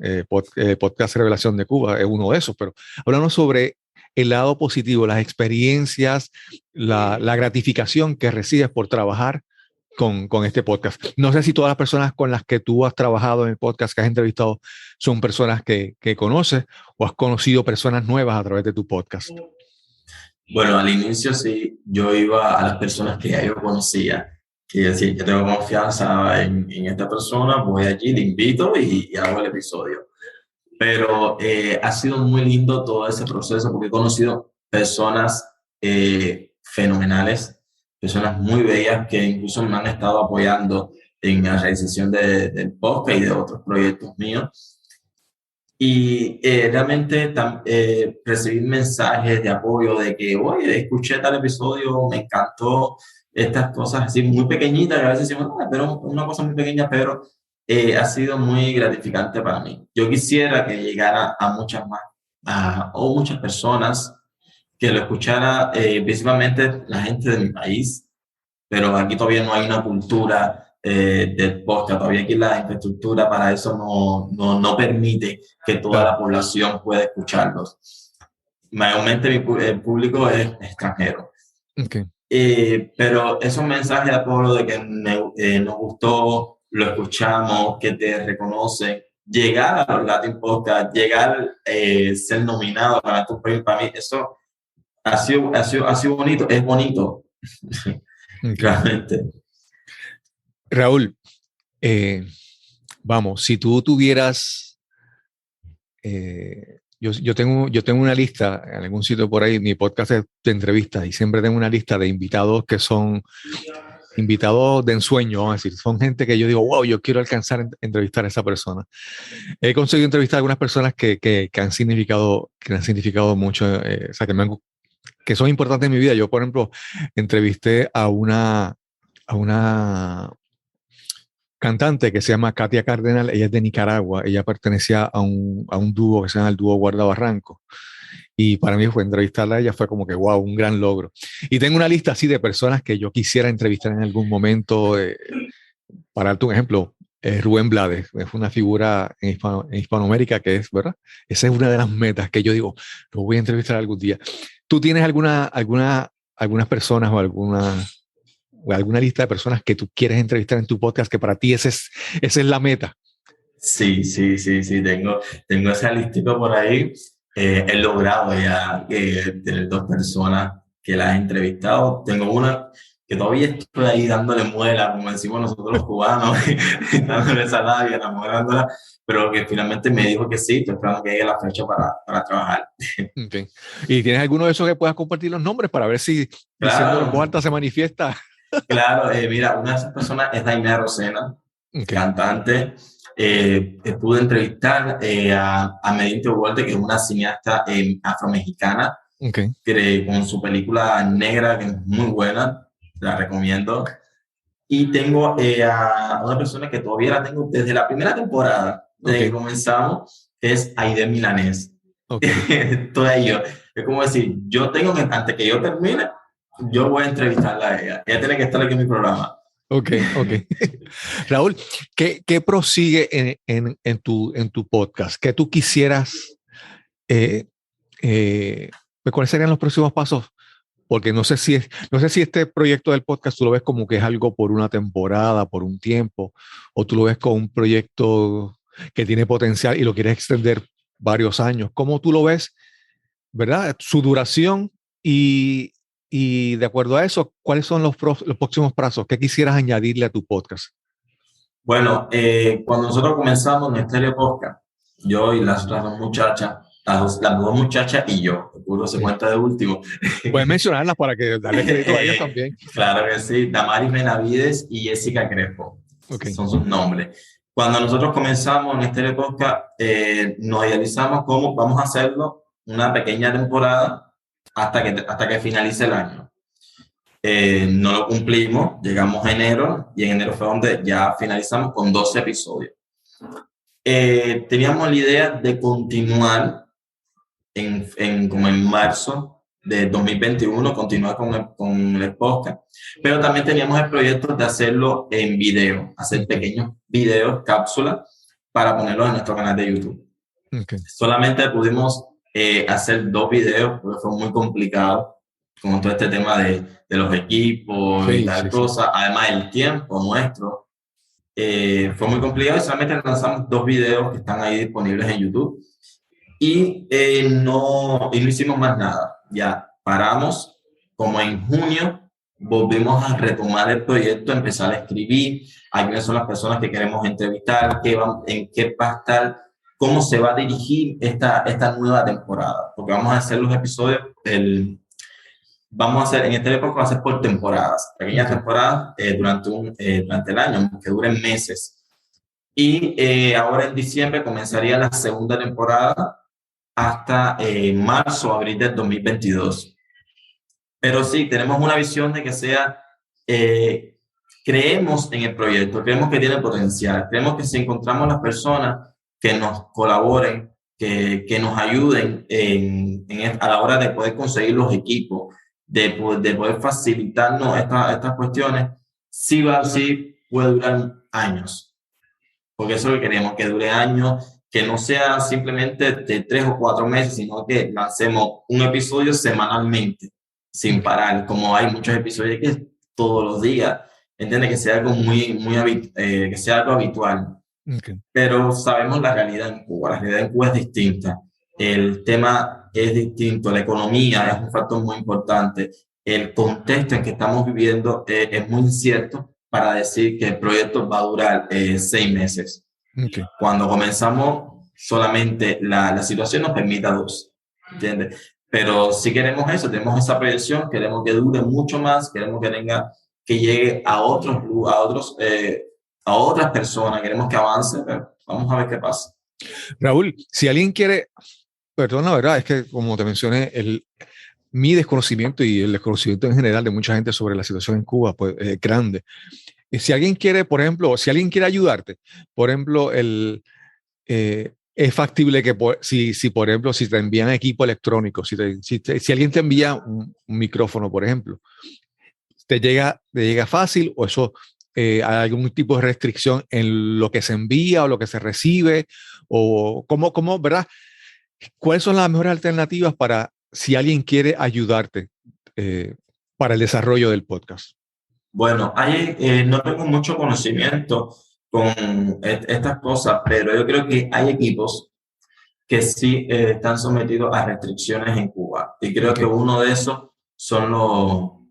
Podcast Revelación de Cuba es uno de esos, pero hablamos sobre el lado positivo, las experiencias, la gratificación que recibes por trabajar con este podcast. No sé si todas las personas con las que tú has trabajado en el podcast, que has entrevistado, son personas que conoces o has conocido personas nuevas a través de tu podcast. Bueno, al inicio sí, yo iba a las personas que ya yo conocía, que decir, yo tengo confianza en esta persona, voy allí, le invito y hago el episodio. Pero ha sido muy lindo todo ese proceso porque he conocido personas fenomenales, personas muy bellas que incluso me han estado apoyando en la realización del podcast y de otros proyectos míos. Y realmente recibí mensajes de apoyo de que, oye, escuché tal episodio, me encantó, estas cosas así muy pequeñitas, que a veces decimos, pero una cosa muy pequeña, pero ha sido muy gratificante para mí. Yo quisiera que llegara a muchas más, o muchas personas, que lo escuchara principalmente la gente de mi país, pero aquí todavía no hay una cultura del podcast, todavía aquí la infraestructura para eso no permite que toda la población pueda escucharlos. Mayormente el público es extranjero. Okay. Pero esos mensajes de apoyo de que nos gustó, lo escuchamos, que te reconocen, llegar a los Latin Podcast, llegar ser nominado para estos premios, para mí eso ha sido bonito, es bonito. Okay. Realmente. Raúl, Vamos, si tú tuvieras, yo tengo una lista en algún sitio por ahí, mi podcast es de entrevistas y siempre tengo una lista de invitados que son invitados de ensueño, vamos a decir, son gente que yo digo, wow, yo quiero alcanzar a entrevistar a esa persona. He conseguido entrevistar a algunas personas que han significado mucho, o sea, que son importantes en mi vida. Yo, por ejemplo, entrevisté a una cantante que se llama Katia Cardenal. Ella es de Nicaragua. Ella pertenecía a un dúo que se llama el dúo Guardabarranco. Y para mí fue entrevistarla a ella fue como que wow, un gran logro. Y tengo una lista así de personas que yo quisiera entrevistar en algún momento. Para darte un ejemplo, Rubén Blades es una figura en Hispanoamérica que es, ¿verdad? Esa es una de las metas que yo digo, lo voy a entrevistar algún día. ¿Tú tienes algunas personas o alguna lista de personas que tú quieres entrevistar en tu podcast que para ti esa es la meta? Sí, tengo esa listita por ahí. He logrado ya tener 2 personas que las he entrevistado. Tengo una que todavía estoy ahí dándole muela, como decimos nosotros los cubanos, dándole esa labia, enamorándola, pero que finalmente me dijo que sí, estoy esperando que llegue la fecha para trabajar. Okay. ¿Y tienes alguno de esos que puedas compartir los nombres para ver si diciendo en voz alta se manifiesta? Claro, mira, una de esas personas es Daimea Rosena, cantante. Pude entrevistar a Medinte Ubalde, que es una cineasta afromexicana, con su película Negra, que es muy buena, la recomiendo. Y tengo a una persona que todavía la tengo desde la primera temporada, desde que comenzamos, que es Aide Milanés. Todo ello. Es como decir, antes que yo termine, yo voy a entrevistarla a ella. Ella tiene que estar aquí en mi programa. Ok. Raúl, ¿qué prosigue en tu podcast? ¿Qué tú quisieras? ¿Cuáles serían los próximos pasos? Porque no sé si este proyecto del podcast tú lo ves como que es algo por una temporada, por un tiempo, o tú lo ves como un proyecto que tiene potencial y lo quieres extender varios años. ¿Cómo tú lo ves, verdad? Su duración y de acuerdo a eso, ¿cuáles son los próximos pasos? ¿Qué quisieras añadirle a tu podcast? Bueno, cuando nosotros comenzamos en Estéreo Podcast, yo y las otras 2 muchachas, las 2 muchachas y yo, puro se cuenta de último. Puedes mencionarlas para que darle crédito a ellas también. Claro que sí, Damaris Benavides y Jessica Crespo, son sus nombres. Cuando nosotros comenzamos en Estéreo Podcast, nos idealizamos cómo vamos a hacerlo una pequeña temporada hasta que finalice el año. No lo cumplimos, llegamos a enero y en enero fue donde ya finalizamos con 12 episodios. Teníamos la idea de continuar como en marzo de 2021, continuar con el podcast, pero también teníamos el proyecto de hacerlo en video, hacer pequeños videos, cápsulas, para ponerlos en nuestro canal de YouTube. Solamente pudimos hacer 2 videos porque fue muy complicado con todo este tema de los equipos y tal cosa. Además, el tiempo nuestro fue muy complicado y solamente lanzamos 2 videos que están ahí disponibles en YouTube y no hicimos más nada. Ya paramos, como en junio volvimos a retomar el proyecto, empezar a escribir a quiénes son las personas que queremos entrevistar, en qué va a estar, cómo se va a dirigir esta nueva temporada, porque vamos a hacer los episodios, vamos a hacer, en este época va a ser por temporadas, pequeñas temporadas durante el año, que duren meses. Y ahora en diciembre comenzaría la segunda temporada hasta marzo o abril del 2022. Pero sí, tenemos una visión de que sea, creemos en el proyecto, creemos que tiene potencial, creemos que si encontramos las personas que nos colaboren, que nos ayuden a la hora de poder conseguir los equipos, de poder facilitarnos estas cuestiones, sí puede durar años. Porque eso es lo que queremos, que dure años, que no sea simplemente de 3 o 4 meses, sino que lancemos un episodio semanalmente, sin parar, como hay muchos episodios que es todos los días. Entiende que sea algo que sea algo habitual. Pero sabemos la realidad en Cuba. La realidad en Cuba es distinta. El tema es distinto. La economía es un factor muy importante. El contexto en que estamos viviendo es muy incierto para decir que el proyecto va a durar 6 meses. Okay. Cuando comenzamos, solamente la situación nos permite 2, ¿entiendes? Pero si queremos eso, tenemos esa proyección, queremos que dure mucho más, queremos que llegue a otras personas, queremos que avance, pero vamos a ver qué pasa. Raúl, si alguien quiere, perdón, la verdad es que como te mencioné, mi desconocimiento y el desconocimiento en general de mucha gente sobre la situación en Cuba pues, es grande. Y si alguien quiere, por ejemplo, si alguien quiere ayudarte, por ejemplo, es factible que si por ejemplo, si te envían equipo electrónico, si alguien te envía un micrófono, por ejemplo, te llega fácil o eso hay algún tipo de restricción en lo que se envía o lo que se recibe o cómo, ¿verdad? ¿Cuáles son las mejores alternativas para si alguien quiere ayudarte para el desarrollo del podcast? Bueno, no tengo mucho conocimiento con estas cosas, pero yo creo que hay equipos que sí están sometidos a restricciones en Cuba. Y creo que uno de esos son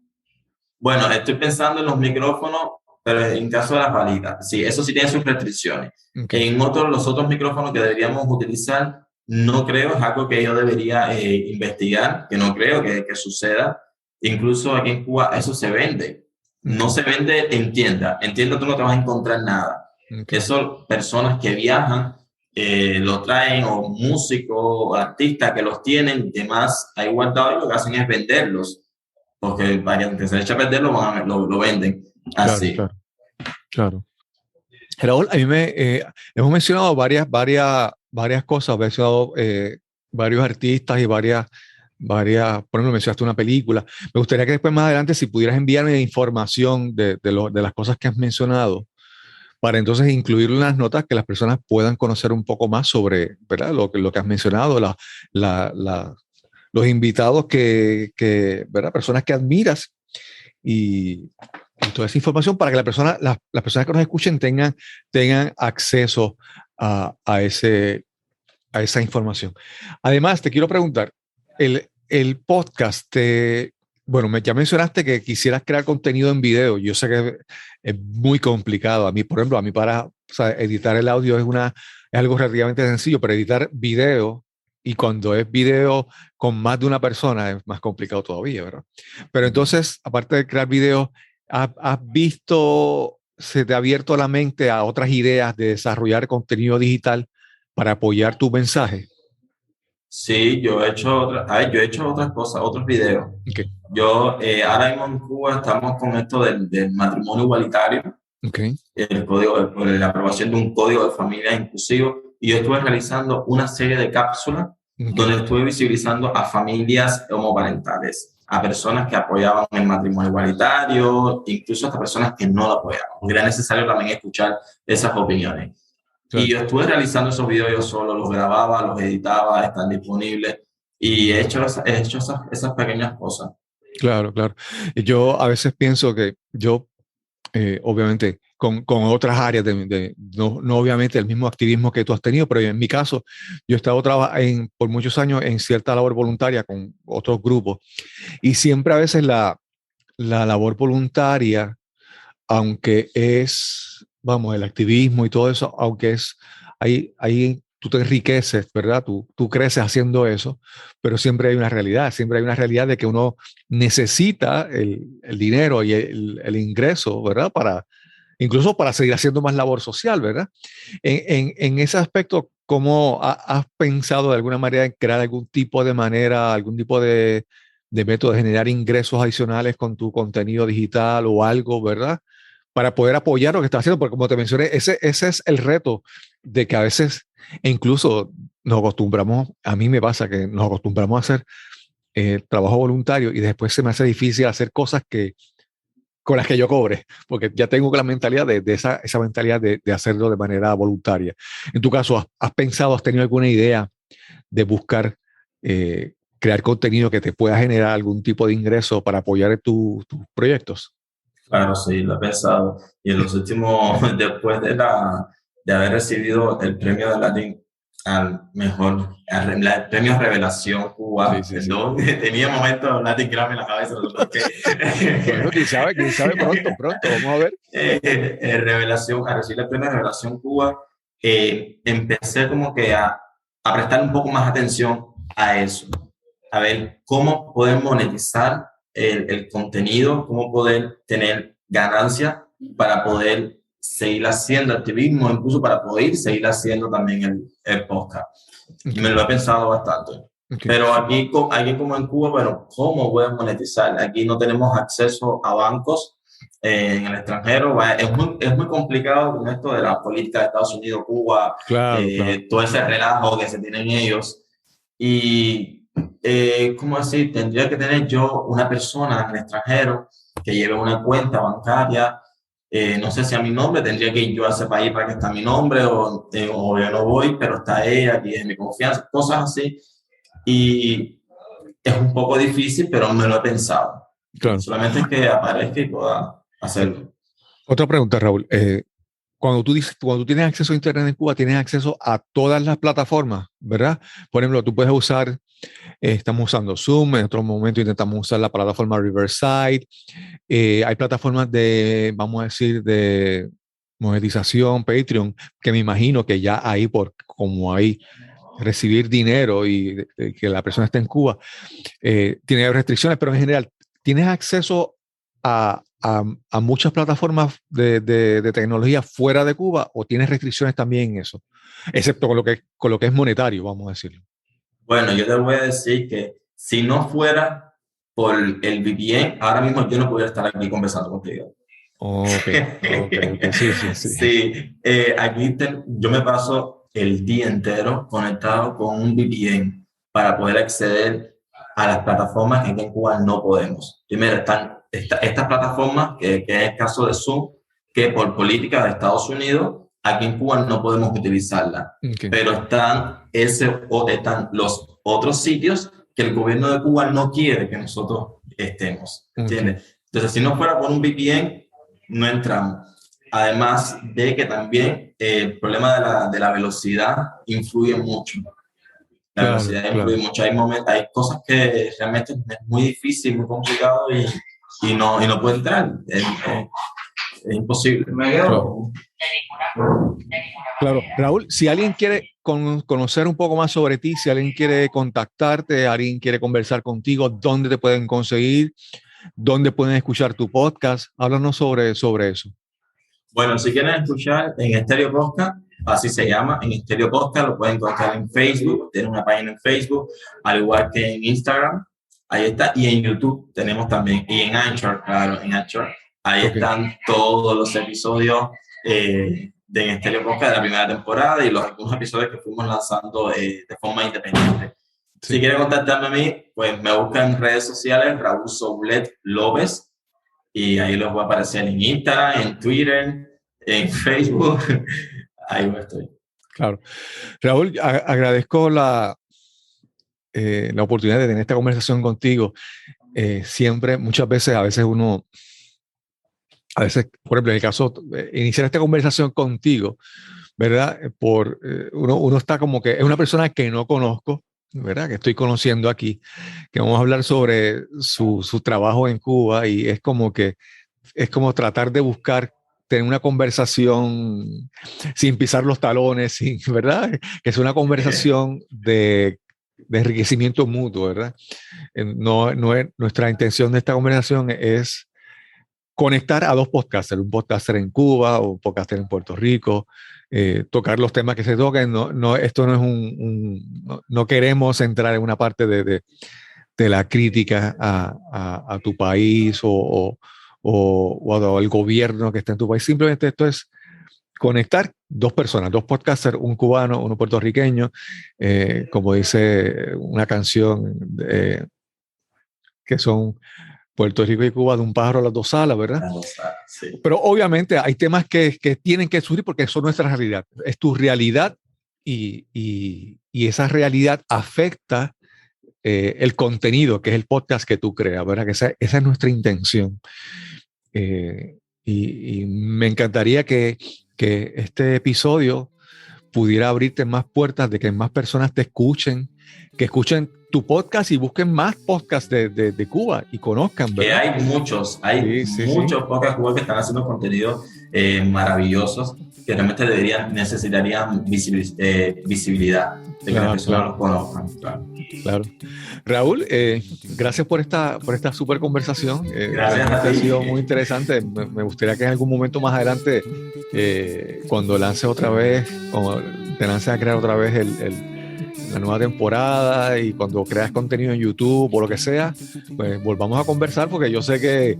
bueno, estoy pensando en los micrófonos, pero en caso de las palitas, sí, eso sí tiene sus restricciones. En los otros micrófonos que deberíamos utilizar, no creo, es algo que yo debería investigar, que no creo que suceda. Incluso aquí en Cuba eso se vende. No se vende en tienda. En tienda tú no te vas a encontrar nada. Eso, personas que viajan, lo traen, o músicos, o artistas que los tienen, y demás, ahí guardados, y lo que hacen es venderlos. Porque para que se eche a perder, lo venden así. Claro. Raúl, a mí hemos mencionado varias cosas, hemos mencionado varios artistas y varias, por ejemplo, mencionaste una película. Me gustaría que después más adelante, si pudieras enviarme información de las cosas que has mencionado, para entonces incluirlo en las notas, que las personas puedan conocer un poco más sobre, ¿verdad? Lo que has mencionado, los invitados ¿verdad? Personas que admiras y toda esa información para que las personas que nos escuchen tengan acceso a esa información. Además, te quiero preguntar, el podcast, bueno, ya mencionaste que quisieras crear contenido en video. Yo sé que es muy complicado. A mí, por ejemplo, o sea, editar el audio es algo relativamente sencillo, pero editar video, y cuando es video con más de una persona, es más complicado todavía, ¿verdad? Pero entonces, aparte de crear videos, ¿has visto, se te ha abierto la mente a otras ideas de desarrollar contenido digital para apoyar tu mensaje? Sí, yo he hecho otras cosas, otros videos. Okay. Yo, ahora mismo en Cuba estamos con esto del matrimonio igualitario, Okay. por la aprobación de un código de familia inclusivo, y yo estuve realizando una serie de cápsulas donde estuve visibilizando a familias homoparentales, a personas que apoyaban el matrimonio igualitario, incluso hasta personas que no lo apoyaban. Era necesario también escuchar esas opiniones. Claro. Y yo estuve realizando esos videos yo solo, los grababa, los editaba, están disponibles, y he hecho esas pequeñas cosas. Claro. Yo a veces pienso que yo, obviamente, con otras áreas, no obviamente el mismo activismo que tú has tenido, pero en mi caso, yo he estado por muchos años en cierta labor voluntaria con otros grupos, y siempre a veces la labor voluntaria, aunque vamos, el activismo y todo eso, aunque ahí tú te enriqueces, ¿verdad? Tú creces haciendo eso, pero siempre hay una realidad de que uno necesita el dinero y el ingreso, ¿verdad? Incluso para seguir haciendo más labor social, ¿verdad? En ese aspecto, ¿cómo has pensado de alguna manera en crear algún tipo de método de generar ingresos adicionales con tu contenido digital o algo, ¿verdad? Para poder apoyar lo que estás haciendo, porque como te mencioné, ese es el reto de que a veces, incluso a mí me pasa que nos acostumbramos a hacer trabajo voluntario y después se me hace difícil hacer cosas con las que yo cobre, porque ya tengo la mentalidad de esa mentalidad de hacerlo de manera voluntaria. En tu caso, ¿has tenido alguna idea de buscar crear contenido que te pueda generar algún tipo de ingreso para apoyar tus proyectos? Claro, sí, lo he pensado. Y en los últimos, después de haber recibido el premio de Latin al premio Revelación Cuba. Sí, sí, sí. Perdón, tenía momentos Latin Grammy en la cabeza, no sé por qué. Bueno, quién sabe pronto, vamos a ver. Revelación, a recibir el premio Revelación Cuba, empecé como que a prestar un poco más atención a eso, a ver cómo poder monetizar el contenido, cómo poder tener ganancia para poder seguir haciendo activismo, incluso para poder seguir haciendo también el podcast. Okay. Me lo he pensado bastante. Okay. Pero aquí como en Cuba, bueno, ¿cómo voy a monetizar? Aquí no tenemos acceso a bancos en el extranjero. Es muy complicado con esto de la política de Estados Unidos, Cuba, claro. todo ese relajo que se tienen ellos. Y, ¿cómo decir? Tendría que tener yo una persona en el extranjero que lleve una cuenta bancaria. No sé si a mi nombre, tendría que ir yo a ese país para que está mi nombre, o yo no voy, pero está ella, aquí es mi confianza, cosas así. Y es un poco difícil, pero me lo he pensado. Claro. Solamente es que aparezca y pueda hacerlo. Otra pregunta, Raúl. Cuando tú tienes acceso a Internet en Cuba, tienes acceso a todas las plataformas, ¿verdad? Por ejemplo, tú puedes usar, estamos usando Zoom, en otro momento intentamos usar la plataforma Riverside. Hay plataformas de, vamos a decir, de monetización, Patreon, que me imagino que ya ahí, como hay recibir dinero y que la persona esté en Cuba, tiene restricciones, pero en general, ¿tienes acceso a muchas plataformas de tecnología fuera de Cuba o tienes restricciones también en eso? Excepto con lo que es monetario, vamos a decirlo. Bueno, yo te voy a decir que si no fuera por el VPN, ahora mismo yo no podría estar aquí conversando contigo. Okay. Sí. Sí, aquí yo me paso el día entero conectado con un VPN para poder acceder a las plataformas que aquí en Cuba no podemos. Primero están estas plataformas, que es el caso de Zoom, que por política de Estados Unidos, aquí en Cuba no podemos utilizarla. Okay. Pero están los otros sitios que el gobierno de Cuba no quiere que nosotros estemos. ¿Entiendes? Okay. Entonces, si no fuera por un VPN, no entramos. Además de que también el problema de la velocidad influye mucho. La velocidad influye mucho. Hay cosas que realmente es muy difícil, muy complicado y no puede entrar. Es imposible. Claro. Raúl, si alguien quiere conocer un poco más sobre ti, si alguien quiere contactarte, alguien quiere conversar contigo, ¿dónde te pueden conseguir? ¿Dónde pueden escuchar tu podcast? Háblanos sobre eso. Bueno, si quieren escuchar en Estéreo Podcast, así se llama, en Estéreo Podcast, lo pueden encontrar en Facebook, tienen una página en Facebook, al igual que en Instagram, ahí está, y en YouTube tenemos también, y en Anchor, claro, en Anchor, ahí están todos los episodios de Estéreo Podcast de la primera temporada y algunos episodios que fuimos lanzando de forma independiente. Sí. Si quieren contactarme a mí, pues me buscan en redes sociales, Raúl Soublet López, y ahí los voy a aparecer en Instagram, en Twitter, en Facebook. Ahí estoy. Claro. Raúl, agradezco la oportunidad de tener esta conversación contigo. Siempre, muchas veces, a veces, por ejemplo, en el caso, iniciar esta conversación contigo, ¿verdad? Uno está como que es una persona que no conozco, ¿verdad? Que estoy conociendo aquí, que vamos a hablar sobre su trabajo en Cuba y es como tratar de buscar tener una conversación sin pisar los talones, ¿verdad? Que es una conversación de enriquecimiento mutuo, ¿verdad? No es, nuestra intención de esta conversación es conectar a dos podcasters, un podcaster en Cuba o un podcaster en Puerto Rico, tocar los temas que se toquen. Esto no es no queremos entrar en una parte de la crítica a tu país o al gobierno que está en tu país. Simplemente esto es conectar dos personas, dos podcasters, un cubano, uno puertorriqueño, como dice una canción que son Puerto Rico y Cuba de un pájaro a las dos alas, ¿verdad? Sí. Pero obviamente hay temas que tienen que surgir porque son nuestra realidad. Es tu realidad y esa realidad afecta el contenido, que es el podcast que tú creas, ¿verdad? Que esa es nuestra intención. Y me encantaría que este episodio pudiera abrirte más puertas, de que más personas te escuchen, que escuchen tu podcast y busquen más podcasts de Cuba y conozcan, ¿verdad? Que hay muchos podcasts cubanos que están haciendo contenido maravillosos que realmente necesitarían visibilidad, de que las personas los conozcan. Claro. Raúl, gracias por esta super conversación. Gracias a ti. Ha sido muy interesante. Me gustaría que en algún momento más adelante, cuando te lances a crear otra vez la nueva temporada y cuando creas contenido en YouTube o lo que sea, pues volvamos a conversar, porque yo sé que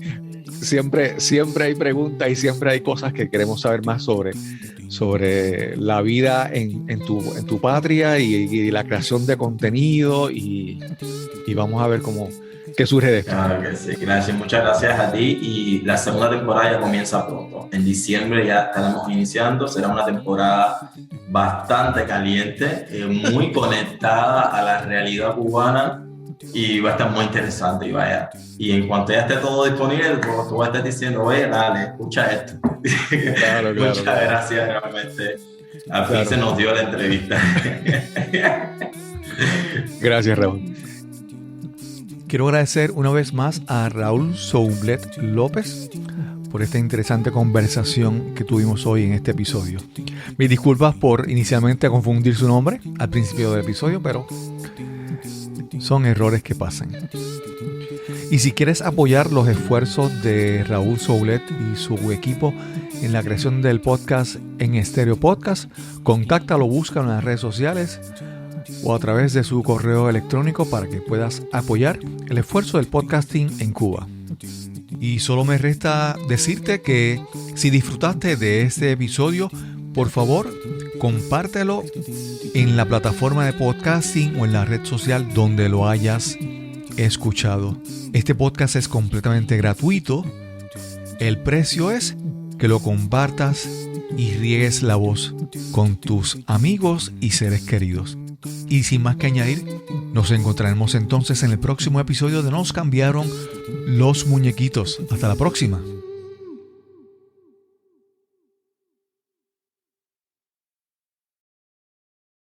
siempre hay preguntas y siempre hay cosas que queremos saber más sobre la vida en tu patria y la creación de contenido y vamos a ver qué surge de esto. Claro que sí, gracias, muchas gracias a ti, y la segunda temporada ya comienza pronto. En diciembre ya estaremos iniciando, será una temporada bastante caliente, muy conectada a la realidad cubana, y va a estar muy interesante. Y en cuanto ya esté todo disponible, tú vas a estar diciendo, oye, dale, escucha esto. Claro, muchas gracias, realmente. Al fin se nos dio la entrevista. Gracias, Raúl. Quiero agradecer una vez más a Raúl Soublet López por esta interesante conversación que tuvimos hoy en este episodio. Mis disculpas por inicialmente confundir su nombre al principio del episodio, pero son errores que pasan. Y si quieres apoyar los esfuerzos de Raúl Soublet y su equipo en la creación del podcast en Estéreo Podcast, contáctalo, búscalo en las redes sociales o a través de su correo electrónico para que puedas apoyar el esfuerzo del podcasting en Cuba. Y solo me resta decirte que si disfrutaste de este episodio, por favor, compártelo en la plataforma de podcasting o en la red social donde lo hayas escuchado. Este podcast es completamente gratuito. El precio es que lo compartas y riegues la voz con tus amigos y seres queridos. Y sin más que añadir, nos encontraremos entonces en el próximo episodio de Nos cambiaron los muñequitos. Hasta la próxima.